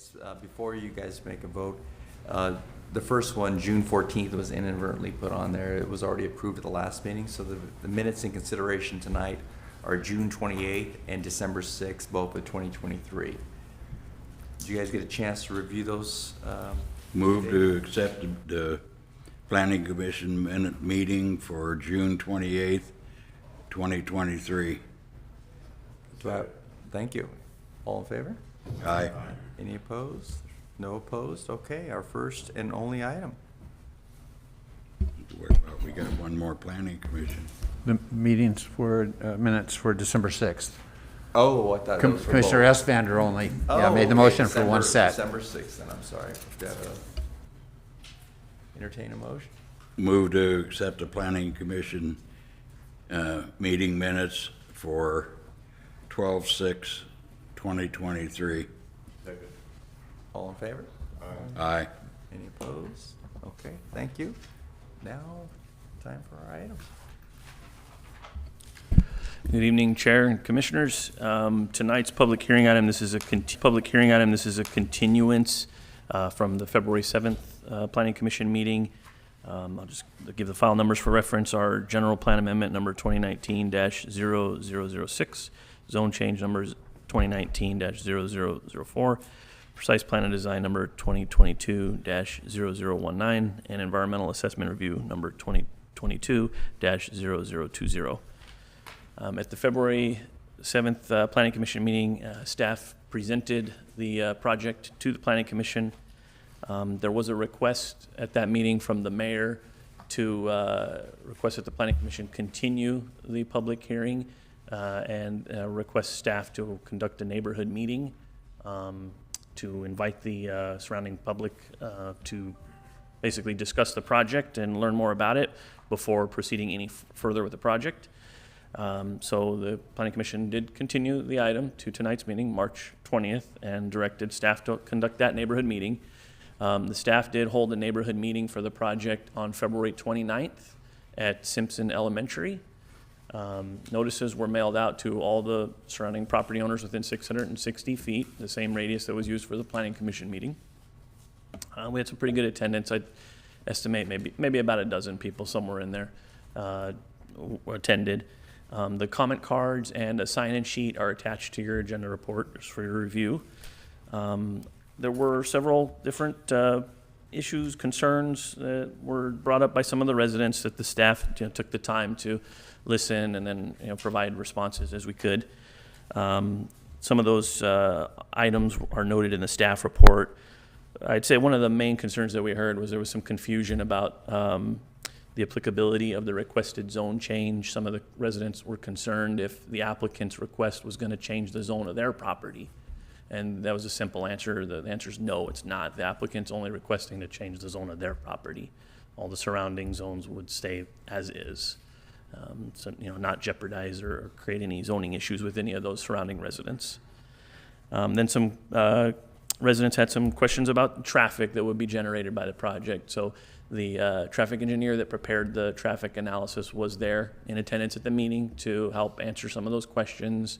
minutes. Before you guys make a vote, the first one, June 14th, was inadvertently put on there. It was already approved at the last meeting, so the minutes in consideration tonight are June 28th and December 6th, both of 2023. Did you guys get a chance to review those? Move to accept the Planning Commission minute meeting for June 28th, 2023. Thank you. All in favor? Aye. Any opposed? No opposed? Okay, our first and only item. We got one more Planning Commission. The meetings for, minutes for December 6th. Oh, I thought it was for Commissioner both. Espander only, Oh, yeah, made the okay, motion for one set. December 6th, then, I'm sorry. Got to entertain a motion. Move to accept the Planning Commission meeting minutes for 12/6/2023. All in favor? Aye. Any opposed? Okay, thank you. Now, time for our items. Good evening, Chair and Commissioners. Tonight's public hearing item. This is a continuance from the February 7th Planning Commission meeting. I'll just give the file numbers for reference. Our General Plan Amendment number 2019-0006, Zone Change numbers 2019-0004, Precise Plan and Design number 2022-0019, and Environmental Assessment Review number 2022-0020. At the February 7th Planning Commission meeting, staff presented the project to the Planning Commission. There was a request at that meeting from the mayor to request that the Planning Commission continue the public hearing and request staff to conduct a neighborhood meeting to invite the surrounding public to basically discuss the project and learn more about it before proceeding any further with the project. So the Planning Commission did continue the item to tonight's meeting, March 20th, and directed staff to conduct that neighborhood meeting. The staff did hold a neighborhood meeting for the project on February 29th at Simpson Elementary. Notices were mailed out to all the surrounding property owners within 660 feet, the same radius that was used for the Planning Commission meeting. We had some pretty good attendance. I'd estimate maybe about a dozen people, somewhere in there, attended. The comment cards and a sign-in sheet are attached to your agenda report just for your review. There were several different issues, concerns that were brought up by some of the residents that the staff took the time to listen and then provide responses as we could. Some of those items are noted in the staff report. I'd say one of the main concerns that we heard was there was some confusion about the applicability of the requested zone change. Some of the residents were concerned if the applicant's request was going to change the zone of their property. And that was a simple answer. The answer is no, it's not. The applicant's only requesting to change the zone of their property. All the surrounding zones would stay as is. So, not jeopardize or create any zoning issues with any of those surrounding residents. Then some residents had some questions about traffic that would be generated by the project. So the traffic engineer that prepared the traffic analysis was there in attendance at the meeting to help answer some of those questions.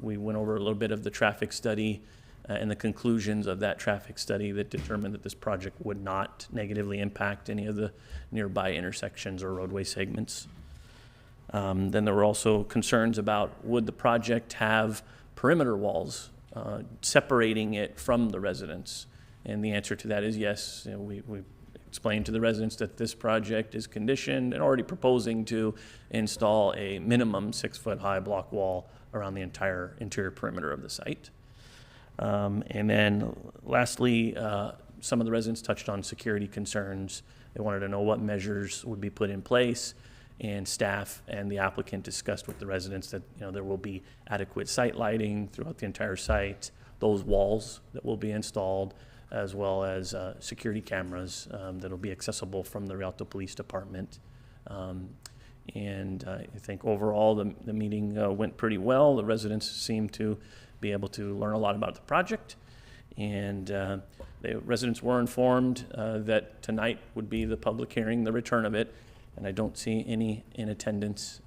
We went over a little bit of the traffic study and the conclusions of that traffic study that determined that this project would not negatively impact any of the nearby intersections or roadway segments. Then there were also concerns about would the project have perimeter walls separating it from the residents? And the answer to that is yes. We explained to the residents that this project is conditioned and already proposing to install a minimum 6-foot high block wall around the entire interior perimeter of the site. And then lastly, some of the residents touched on security concerns. They wanted to know what measures would be put in place, and staff and the applicant discussed with the residents that there will be adequate site lighting throughout the entire site, those walls that will be installed, as well as security cameras that will be accessible from the Rialto Police Department. And I think overall the meeting went pretty well. The residents seemed to be able to learn a lot about the project, and the residents were informed that tonight would be the public hearing, the return of it, and I don't see any in attendance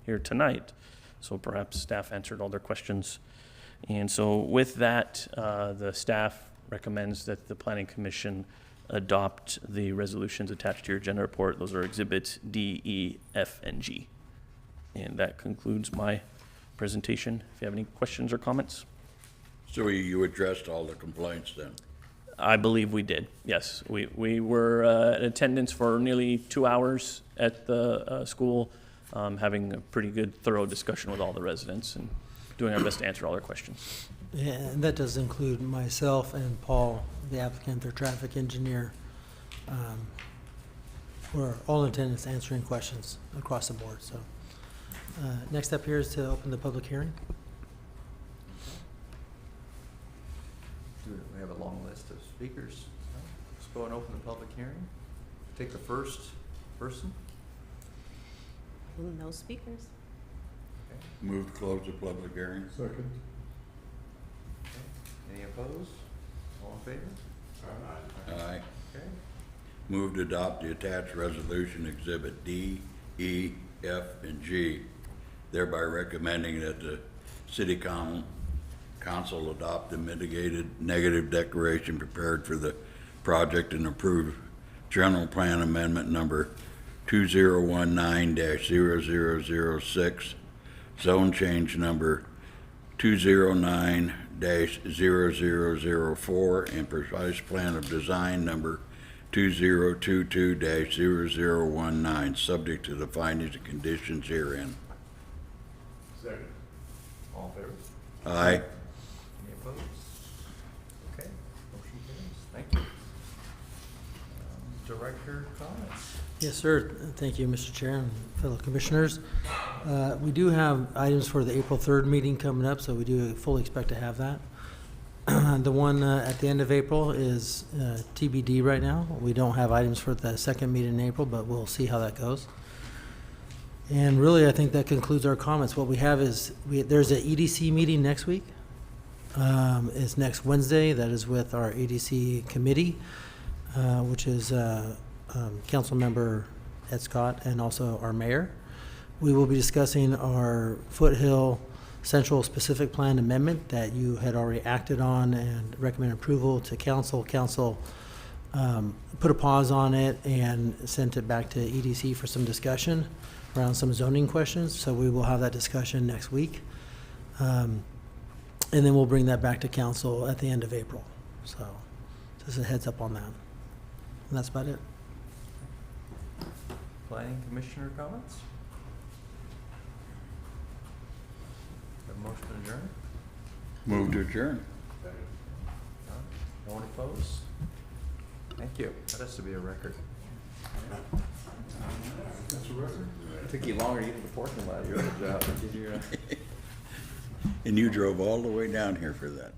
here tonight. So perhaps staff answered all their questions And so with that, the staff recommends that the Planning Commission adopt the resolutions attached to your agenda report. Those are exhibits D, E, F, and G. And that concludes my presentation. If you have any questions or comments? So you addressed all the complaints then? I believe we did, yes. We were in attendance for nearly 2 hours at the school, having a pretty good, thorough discussion with all the residents and doing our best to answer all their questions. Yeah, and that does include myself and Paul, the applicant, their traffic engineer. We're all in attendance answering questions across the board, so. Next up here is to open the public hearing. We have a long list of speakers. Let's go and open the public hearing. Take the first person. No speakers. Move to close the public hearing? Second. Any opposed? All in favor? Aye. Okay. Move to adopt the attached resolution exhibit D, E, F, and G, thereby recommending that the city council adopt the mitigated negative declaration prepared for the project and approve general plan amendment number 2019-0006, zone change number 209-0004, and precise plan of design number 2022-0019, subject to the findings and conditions herein. Second. All in favor? Aye. Any opposed? Okay, motion carries. Thank you. Director comments? Yes, sir. Thank you, Mr. Chair and fellow commissioners. We do have items for the April 3rd meeting coming up, so we do fully expect to have that. The one at the end of April is TBD right now. We don't have items for the second meeting in April, but we'll see how that goes. And really, I think that concludes our comments. What we have is, there's an EDC meeting next week. It's next Wednesday. That is with our EDC committee, which is Council Member Ed Scott and also our mayor. We will be discussing our Foothill Central Specific Plan Amendment that you had already acted on and recommend approval to council. Council put a pause on it and sent it back to EDC for some discussion around some zoning questions. So we will have that discussion next week. And then we'll bring that back to council at the end of April. So just a heads up on that. And that's about it. Planning Commissioner comments? Have a motion to adjourn? Move to adjourn. No one opposed? Thank you. That has to be a record. That's a record. It took you longer to get to the parking lot. You're on the job. And you drove all the way down here for that.